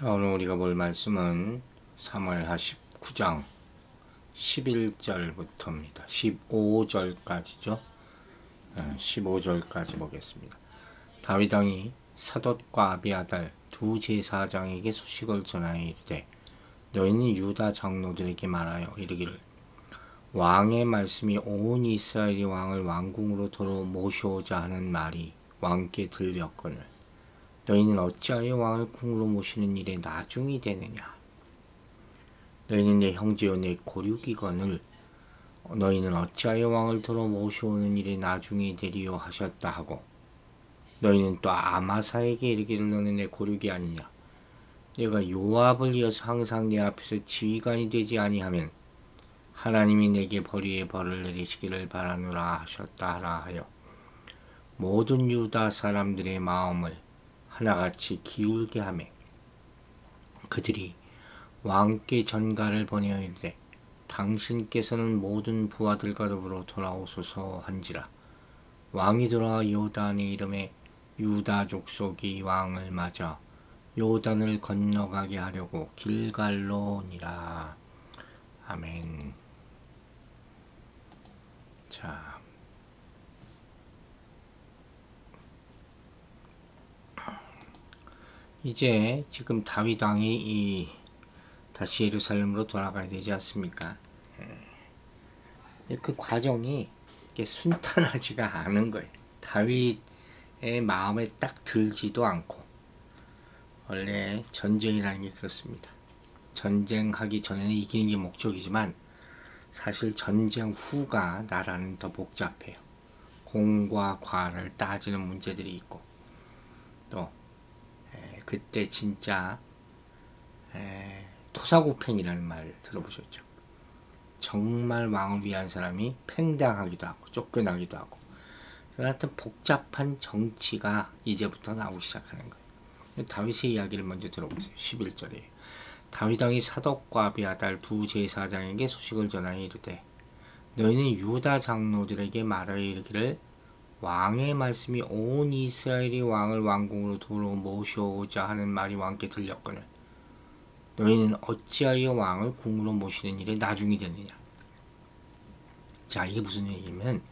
자, 오늘 우리가 볼 말씀은 사무엘하 19장 11절부터입니다. 15절까지죠. 15절까지 보겠습니다. 다윗 왕이 사돛과 아비아달 두 제사장에게 소식을 전하여 이르되 너희는 유다 장로들에게 말하여 이르기를 왕의 말씀이 온 이스라엘이 왕을 왕궁으로 도로 모셔오자 하는 말이 왕께 들렸거늘 너희는 어찌하여 왕을 궁으로 모시는 일에 나중이 되느냐. 너희는 내 형제요 내 고륙이거늘 너희는 어찌하여 왕을 도로 모셔오는 일에 나중이 되리요 하셨다 하고 너희는 또 아마사에게 이르기를 너는 내 고륙이 아니냐. 내가 요압을 이어서 항상 내 앞에서 지휘관이 되지 아니하면 하나님이 내게 벌 위에 벌을 내리시기를 바라노라 하셨다 하라 하여 모든 유다 사람들의 마음을 하나같이 기울게 하며 그들이 왕께 전가를 보내어 이르되 당신께서는 모든 부하들과 더불어 돌아오소서 한지라. 왕이 돌아와 요단의 이름에 유다 족속이 왕을 맞아 요단을 건너가게 하려고 길갈로 오니라. 아멘. 자, 이제 지금 다윗 왕이 다시 예루살렘으로 돌아가야 되지 않습니까? 그 과정이 이렇게 순탄하지가 않은 거예요. 다윗의 마음에 딱 들지도 않고. 원래 전쟁이라는 게 그렇습니다. 전쟁하기 전에는 이기는 게 목적이지만 사실 전쟁 후가 나라는 더 복잡해요. 공과 과를 따지는 문제들이 있고 또 그때 진짜 토사구팽이라는 말 들어보셨죠? 정말 왕을 위한 사람이 팽당하기도 하고 쫓겨나기도 하고 하여튼 복잡한 정치가 이제부터 나오기 시작하는 거예요. 다윗의 이야기를 먼저 들어보세요. 11절에 다윗 왕이 사돛과 아비아달 두 제사장에게 소식을 전하여 이르되 너희는 유다 장로들에게 말하여 이르기를 왕의 말씀이 온 이스라엘이 왕을 왕궁으로 도로 모셔오자 하는 말이 왕께 들렸거늘 너희는 어찌하여 왕을 궁으로 모시는 일에 나중이 되느냐. 자, 이게 무슨 얘기냐면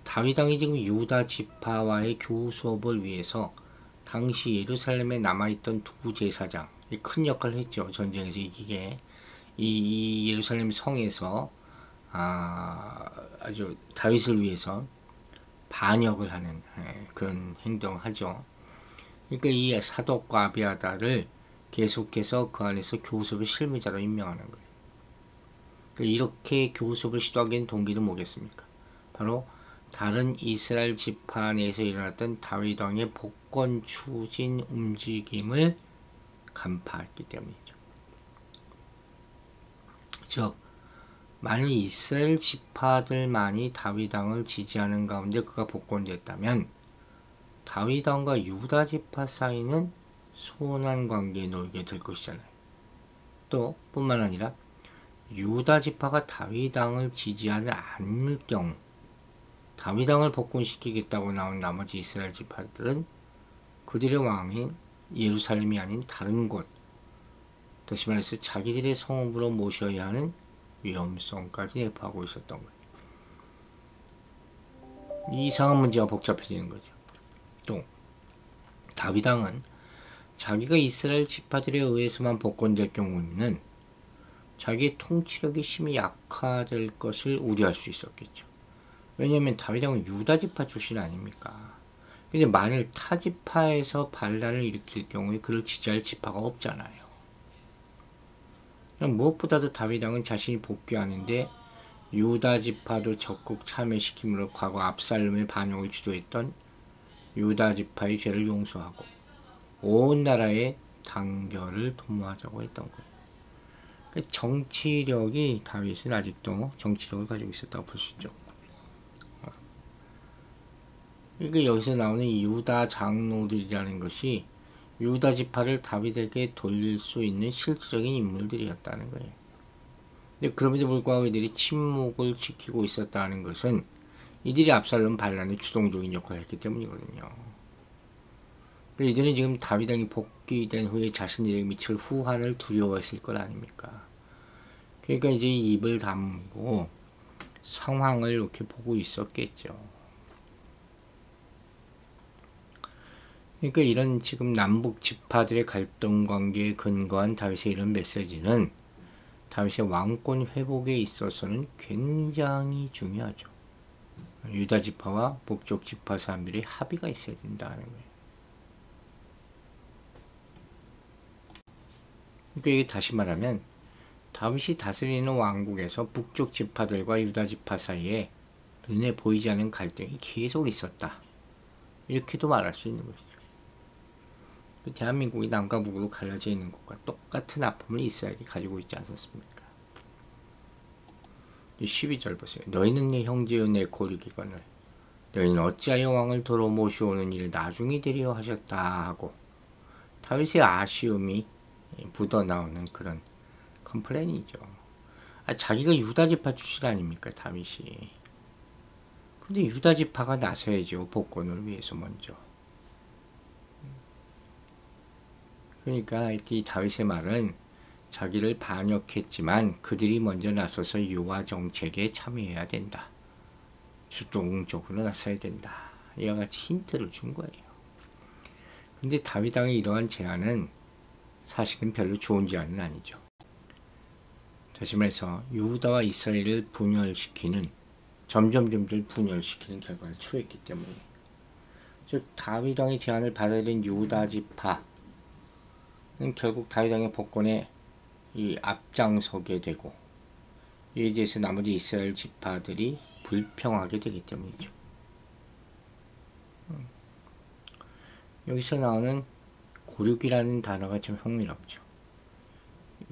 다윗 왕이 지금 유다 지파와의 교수업을 위해서 당시 예루살렘에 남아있던 두 제사장 큰 역할을 했죠. 전쟁에서 이기게 이 예루살렘 성에서 아주 다윗을 위해서 반역을 하는 그런 행동을 하죠. 그러니까 이 사돛과 아비아달을 계속해서 그 안에서 교섭의 실무자로 임명하는 거예요. 그러니까 이렇게 교섭을 시도하기엔 동기는 뭐겠습니까? 바로 다른 이스라엘 지파 내에서 일어났던 다윗 왕의 복권 추진 움직임을 간파했기 때문이죠. 즉 만일 이스라엘 지파들만이 다윗 왕을 지지하는 가운데 그가 복권됐다면 다윗 왕과 유다 지파 사이는 소원한 관계에 놓이게 될 것이잖아요. 또 뿐만 아니라 유다 지파가 다윗 왕을 지지하지 않을 경우 다윗 왕을 복권시키겠다고 나온 나머지 이스라엘 지파들은 그들의 왕인 예루살렘이 아닌 다른 곳, 다시 말해서 자기들의 성읍으로 모셔야 하는 위험성까지 내포하고 있었던 거예요. 이 이상한 문제가 복잡해지는 거죠. 또 다윗 왕은 자기가 이스라엘 지파들에 의해서만 복권될 경우에는 자기의 통치력이 심히 약화될 것을 우려할 수 있었겠죠. 왜냐하면 다윗 왕은 유다 지파 출신 아닙니까? 근데 만일 타 지파에서 반란을 일으킬 경우에 그를 지지할 지파가 없잖아요. 무엇보다도 다윗 왕은 자신이 복귀하는데 유다 지파도 적극 참여시킴으로 과거 압살롬의 반역을 주도했던 유다 지파의 죄를 용서하고 온 나라의 단결을 도모하자고 했던 거예요. 그러니까 정치력이 다윗은 아직도 정치력을 가지고 있었다고 볼 수 있죠. 그러니까 여기서 나오는 유다 장로들이라는 것이 유다 지파를 다윗에게 돌릴 수 있는 실질적인 인물들이었다는 거예요. 근데 그럼에도 불구하고 이들이 침묵을 지키고 있었다는 것은 이들이 압살롬 반란의 주동적인 역할을 했기 때문이거든요. 이들은 지금 다윗왕이 복귀된 후에 자신들에게 미칠 후환을 두려워했을 것 아닙니까? 그러니까 이제 입을 다물고 상황을 이렇게 보고 있었겠죠. 그러니까 이런 지금 남북 지파들의 갈등 관계에 근거한 다윗의 이런 메시지는 다윗의 왕권 회복에 있어서는 굉장히 중요하죠. 유다 지파와 북쪽 지파 사람들이 합의가 있어야 된다는 거예요. 그러니까 다시 말하면 다윗이 다스리는 왕국에서 북쪽 지파들과 유다 지파 사이에 눈에 보이지 않는 갈등이 계속 있었다. 이렇게도 말할 수 있는 것이죠. 대한민국이 남과 북으로 갈라져 있는 것과 똑같은 아픔을 이스라엘이 가지고 있지 않았습니까? 12절 보세요. 너희는 내 형제여 내 고르기건을 너희는 어찌하여 왕을 도로 모셔오는 일을 나중에 되려 하셨다 하고 다윗의 아쉬움이 묻어나오는 그런 컴플레인이죠. 자기가 유다지파 출신 아닙니까 다윗이. 근데 유다지파가 나서야죠. 복권을 위해서 먼저. 그러니까 이 다윗의 말은 자기를 반역했지만 그들이 먼저 나서서 유화 정책에 참여해야 된다. 주동적으로 나서야 된다. 이와 같이 힌트를 준 거예요. 근데 다윗 왕의 이러한 제안은 사실은 별로 좋은 제안은 아니죠. 다시 말해서 유다와 이스라엘을 분열시키는 점점 분열시키는 결과를 초래했기 때문에 즉 다윗 왕의 제안을 받아들인 유다 지파는 결국 다윗 왕의 복권에 이 앞장서게 되고 이에 대해서 나머지 이스라엘 지파들이 불평하게 되기 때문이죠. 여기서 나오는 고륙이라는 단어가 참 흥미롭죠.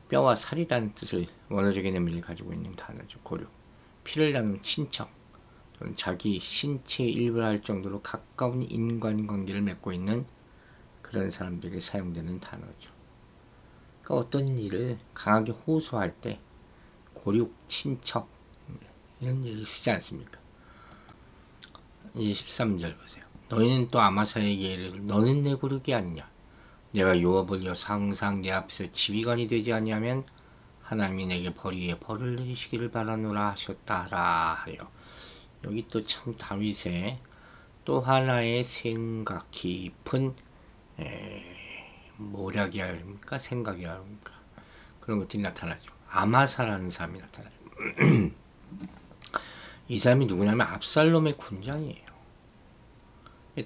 뼈와 살이라는 뜻을 원어적인 의미를 가지고 있는 단어죠. 고륙. 피를 나눈 친척 또는 자기 신체의 일부를 할 정도로 가까운 인간관계를 맺고 있는 그런 사람들에게 사용되는 단어죠. 그러니까 어떤 일을 강하게 호소할 때 고륙, 친척 이런 얘기를 쓰지 않습니까? 이제 13절 보세요. 너희는 또 아마사에게 이르기를 너는 내 고륙이 아니냐. 내가 요압을 여서 항상 내 앞에서 지휘관이 되지 아니하면 하나님이 내게 벌 위에 벌을 내리시기를 바라노라 하셨다라 하여. 여기 또 참 다윗의 또 하나의 생각 깊은 모략이야 합니까? 생각이야 합니까? 그런 것들이 나타나죠. 아마사라는 사람이 나타나죠. 이 사람이 누구냐면 압살롬의 군장이에요.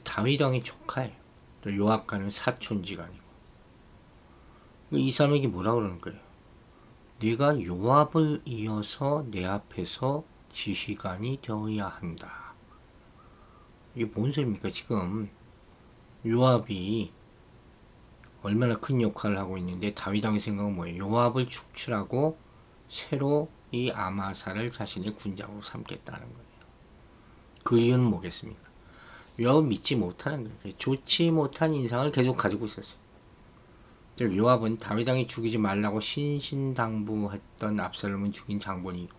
다윗 왕의 조카예요. 또 요압과는 사촌지간이고. 이 사람에게 뭐라 그러는 거예요? 네가 요압을 이어서 내 앞에서 지휘관이 되어야 한다. 이게 뭔 소리입니까? 지금 요압이 얼마나 큰 역할을 하고 있는데 다윗 왕의 생각은 뭐예요? 요압을 축출하고 새로 이 아마사를 자신의 군장으로 삼겠다는 거예요. 그 이유는 뭐겠습니까? 요압을 믿지 못하는 거예요. 좋지 못한 인상을 계속 가지고 있었어요. 즉 요압은 다윗 왕이 죽이지 말라고 신신당부했던 압살롬은 죽인 장본이고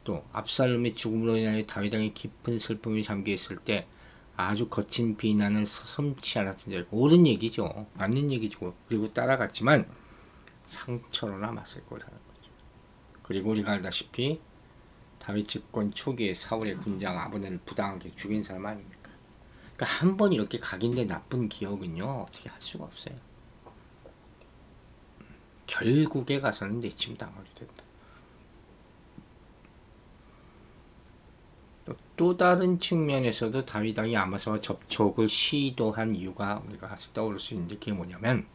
또 압살롬의 죽음으로 인하여 다윗 왕이 깊은 슬픔에 잠겨 있을 때 아주 거친 비난을 서슴지 않았던 적 옳은 얘기죠. 맞는 얘기죠. 그리고 따라갔지만 상처로 남았을 거라는 거죠. 그리고 우리가 알다시피 다윗 집권 초기에 사울의 군장 아브넬을 부당하게 죽인 사람 아닙니까? 그러니까 한 번 이렇게 각인된 나쁜 기억은요 어떻게 할 수가 없어요. 결국에 가서는 내침당하게 된다. 또 다른 측면에서도 다윗 왕이 아마사와 접촉을 시도한 이유가 우리가 떠오를 수 있는데 그게 뭐냐면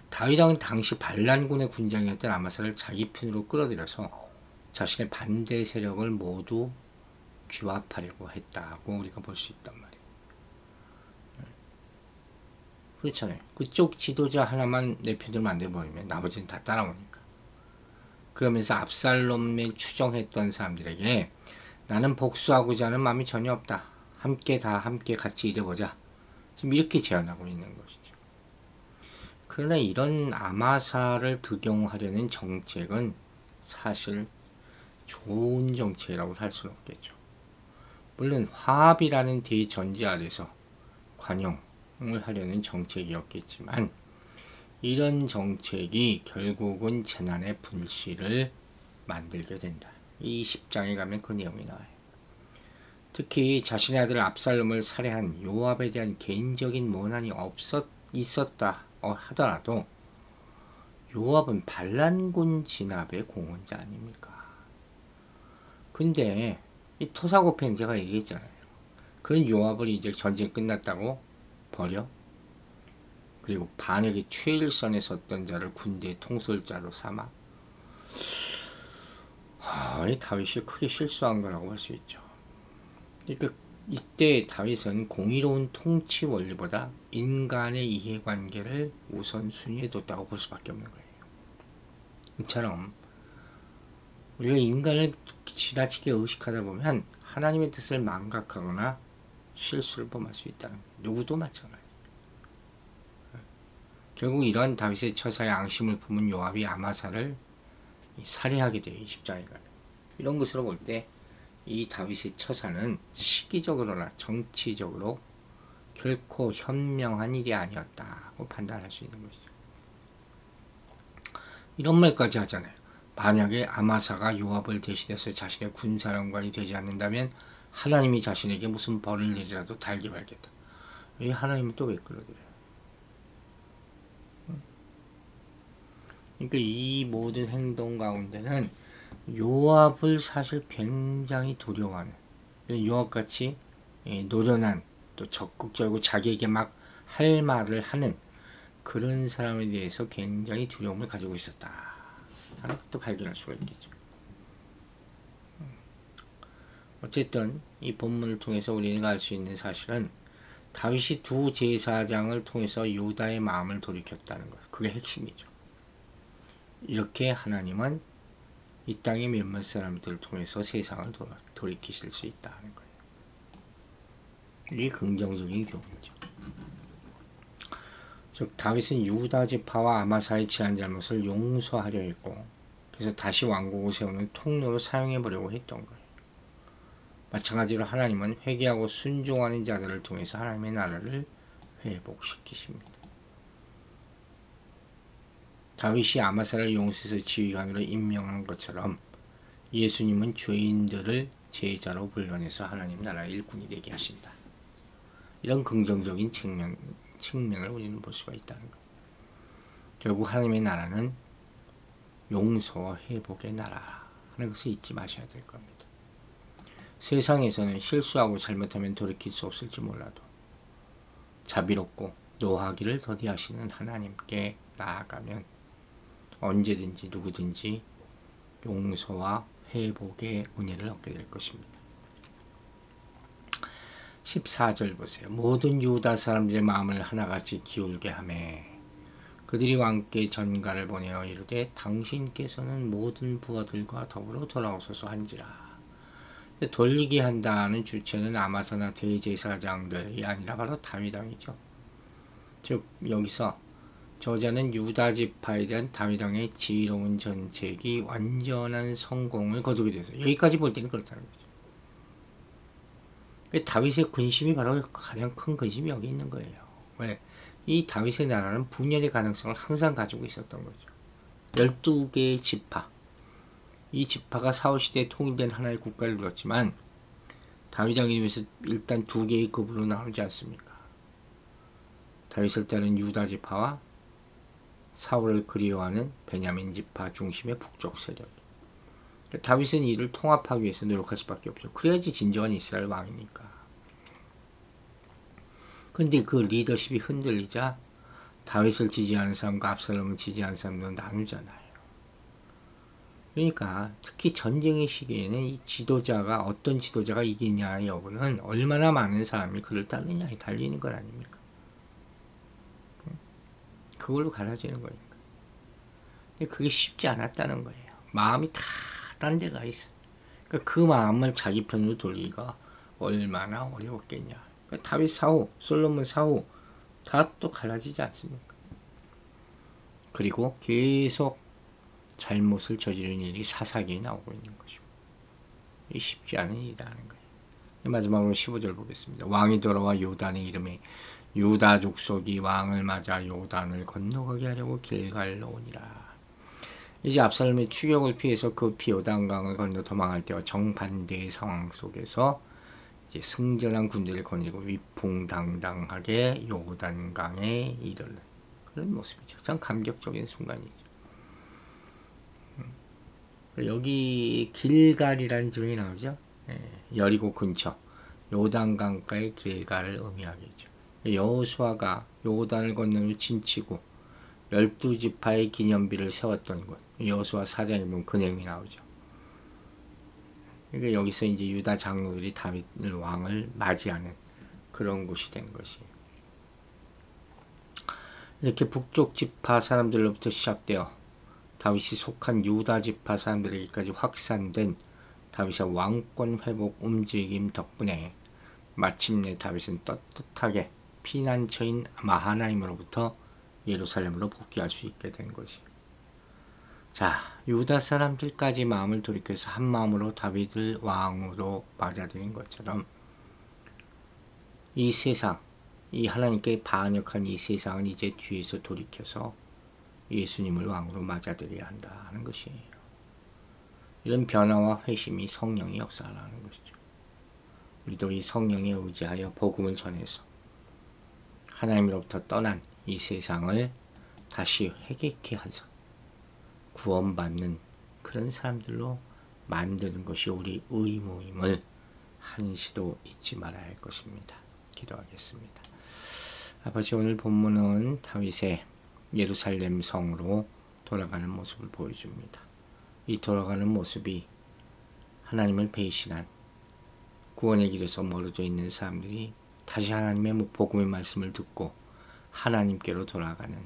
다윗 왕은 당시 반란군의 군장이었던 아마사를 자기 편으로 끌어들여서 자신의 반대 세력을 모두 규합하려고 했다고 우리가 볼 수 있단 말이에요. 그렇잖아요. 그쪽 지도자 하나만 내 편으로 만들어버리면 나머지는 다 따라오니까. 그러면서 압살롬을 추종했던 사람들에게 나는 복수하고자 하는 마음이 전혀 없다. 함께 같이 일해보자. 지금 이렇게 제안하고 있는 것이죠. 그러나 이런 아마사를 득용하려는 정책은 사실 좋은 정책이라고 할 수는 없겠죠. 물론 화합이라는 대전제 아래서 관용을 하려는 정책이었겠지만 이런 정책이 결국은 재난의 불씨를 만들게 된다. 이 10장에 가면 그 내용이 나와요. 특히 자신의 아들 압살롬을 살해한 요압에 대한 개인적인 원한이 있었다 하더라도 요압은 반란군 진압의 공헌자 아닙니까? 근데 이 토사구팽 제가 얘기했잖아요. 그런 요압을 이제 전쟁 끝났다고 버려? 그리고 반역의 최일선에 섰던 자를 군대의 통솔자로 삼아? 이 다윗이 크게 실수한 거라고 할 수 있죠. 그러니까 이때 다윗은 공의로운 통치 원리보다 인간의 이해관계를 우선순위에 뒀다고 볼 수밖에 없는 거예요. 이처럼 우리가 인간을 지나치게 의식하다 보면 하나님의 뜻을 망각하거나 실수를 범할 수 있다는 거예요. 누구도 마찬가지. 결국 이러한 다윗의 처사에 앙심을 품은 요압이 아마사를 살해하게 돼요. 20장에 가면. 이런 것으로 볼 때 이 다윗의 처사는 시기적으로나 정치적으로 결코 현명한 일이 아니었다고 판단할 수 있는 것이죠. 이런 말까지 하잖아요. 만약에 아마사가 요압을 대신해서 자신의 군사령관이 되지 않는다면 하나님이 자신에게 무슨 벌을 내리라도 달게 말겠다. 이 하나님은 또 왜 끌어들여요? 그러니까 이 모든 행동 가운데는 요압을 사실 굉장히 두려워하는, 요압같이 노련한, 또 적극적이고 자기에게 막 할 말을 하는 그런 사람에 대해서 굉장히 두려움을 가지고 있었다 하는 것도 발견할 수가 있겠죠. 어쨌든 이 본문을 통해서 우리가 알 수 있는 사실은 다윗이 두 제사장을 통해서 유다의 마음을 돌이켰다는 것, 그게 핵심이죠. 이렇게 하나님은 이 땅의 몇몇 사람들을 통해서 세상을 돌이키실 수 있다는 거예요. 이게 긍정적인 교훈이죠. 즉 다윗은 유다 지파와 아마사의 지한 잘못을 용서하려 했고, 그래서 다시 왕국을 세우는 통로로 사용해 보려고 했던 거예요. 마찬가지로 하나님은 회개하고 순종하는 자들을 통해서 하나님의 나라를 회복시키십니다. 다윗이 아마사를 용서해서 지휘관으로 임명한 것처럼 예수님은 죄인들을 제자로 불러내서 하나님 나라의 일꾼이 되게 하신다. 이런 긍정적인 측면을 우리는 볼 수가 있다는 거예요. 결국 하나님의 나라는 용서와 회복의 나라 하는 것을 잊지 마셔야 될 겁니다. 세상에서는 실수하고 잘못하면 돌이킬 수 없을지 몰라도 자비롭고 노하기를 더디하시는 하나님께 나아가면 언제든지 누구든지 용서와 회복의 은혜를 얻게 될 것입니다. 14절 보세요. 모든 유다 사람들의 마음을 하나같이 기울게 하매 그들이 왕께 전가를 보내어 이르되 당신께서는 모든 부하들과 더불어 돌아오소서 한지라. 돌리게 한다는 주체는 아마사나 대제사장들이 아니라 바로 다윗 왕이죠. 즉 여기서 저자는 유다 지파에 대한 다윗 왕의 지혜로운 정책이 완전한 성공을 거두게 돼서 여기까지 볼 때는 그렇다는 거죠. 다윗의 근심이 바로 가장 큰 근심이 여기 있는 거예요. 왜? 이 다윗의 나라는 분열의 가능성을 항상 가지고 있었던 거죠. 12개의 지파, 이 지파가 사울시대에 통일된 하나의 국가를 이뤘지만 다윗 왕이 되면서 일단 2개의 급으로 나누지 않습니까? 다윗을 따른 유다 지파와 사울을 그리워하는 베냐민 지파 중심의 북쪽 세력. 다윗은 이를 통합하기 위해서 노력할 수밖에 없죠. 그래야지 진정한 이스라엘 왕이니까. 근데 그 리더십이 흔들리자 다윗을 지지하는 사람과 압살롬을 지지하는 사람도 나누잖아요. 그러니까 특히 전쟁의 시기에는 이 지도자가 어떤 지도자가 이기냐의 여부는 얼마나 많은 사람이 그를 따르냐에 달리는 것 아닙니까? 그걸로 갈라지는 거니까. 근데 그게 쉽지 않았다는 거예요. 마음이 다 딴 데가 있어. 그러니까 그 마음을 자기 편으로 돌리기가 얼마나 어려웠겠냐. 그러니까 다윗 사후, 솔로몬 사후 다 또 갈라지지 않습니까? 그리고 계속 잘못을 저지르는 일이 사사기에 나오고 있는 것이고, 이게 쉽지 않은 일이라는 거예요. 마지막으로 15절 보겠습니다. 왕이 돌아와 요단의 이름에 유다 족속이 왕을 맞아 요단을 건너가게 하려고 길갈로 오니라. 이제 압살롬의 추격을 피해서 그 요단강을 건너 도망할 때와 정반대의 상황 속에서 이제 승전한 군대를 거느리고 위풍당당하게 요단강에 이르는 그런 모습이죠. 참 감격적인 순간이죠. 여기 길갈이라는 지명이 나오죠. 여리고 근처 요단강가의 길갈을 의미하겠죠. 여호수아가 요단을 건너며 진치고 12지파의 기념비를 세웠던 곳, 여호수아 4장에 보면 그 내용이 나오죠. 그러니까 여기서 이제 유다 장로들이 다윗 왕을 맞이하는 그런 곳이 된 것이에요. 이렇게 북쪽 지파 사람들로부터 시작되어 다윗이 속한 유다 지파 사람들에게까지 확산된 다윗의 왕권 회복 움직임 덕분에 마침내 다윗은 떳떳하게 피난처인 마하나임으로부터 예루살렘으로 복귀할 수 있게 된 것이에요. 자, 유다 사람들까지 마음을 돌이켜서 한 마음으로 다윗을 왕으로 맞아들인 것처럼 이 세상, 이 하나님께 반역한 이 세상은 이제 뒤에서 돌이켜서 예수님을 왕으로 맞아들여야 한다는 것이에요. 이런 변화와 회심이 성령의 역사라는 것이죠. 우리도 이 성령에 의지하여 복음을 전해서 하나님으로부터 떠난 이 세상을 다시 회개케 하서 구원받는 그런 사람들로 만드는 것이 우리 의무임을 한시도 잊지 말아야 할 것입니다. 기도하겠습니다. 아버지, 오늘 본문은 다윗의 예루살렘 성으로 돌아가는 모습을 보여줍니다. 이 돌아가는 모습이 하나님을 배신한 구원의 길에서 멀어져 있는 사람들이 다시 하나님의 복음의 말씀을 듣고 하나님께로 돌아가는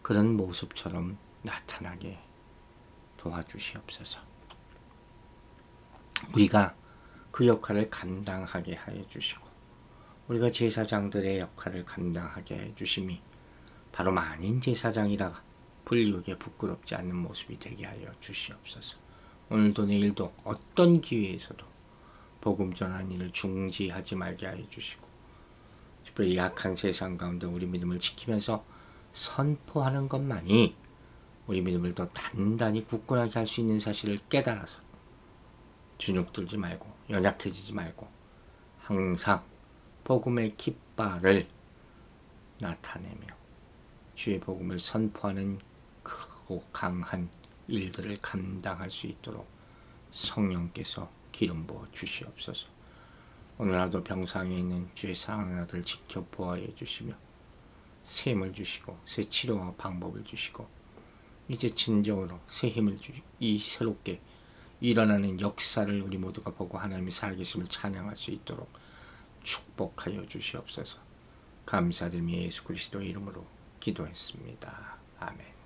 그런 모습처럼 나타나게 도와주시옵소서. 우리가 그 역할을 감당하게 하여 주시고 우리가 제사장들의 역할을 감당하게 해 주심이 바로 만인 제사장이라 불리우게 부끄럽지 않는 모습이 되게 하여 주시옵소서. 오늘도 내일도 어떤 기회에서도 복음 전하는 일을 중지하지 말게 하여 주시고 특별히 약한 세상 가운데 우리 믿음을 지키면서 선포하는 것만이 우리 믿음을 더 단단히 굳건하게 할 수 있는 사실을 깨달아서 주눅들지 말고 연약해지지 말고 항상 복음의 깃발을 나타내며 주의 복음을 선포하는 크고 강한 일들을 감당할 수 있도록 성령께서 기름 부어 주시옵소서. 오늘 하루도 병상에 있는 주의 사랑하는 아들 지켜 보호해 주시며 새 힘을 주시고 새 치료와 방법을 주시고 이제 진정으로 새 힘을 이 새롭게 일어나는 역사를 우리 모두가 보고 하나님의 살아계심을 찬양할 수 있도록 축복하여 주시옵소서. 감사드리며 예수 그리스도의 이름으로 기도했습니다. 아멘.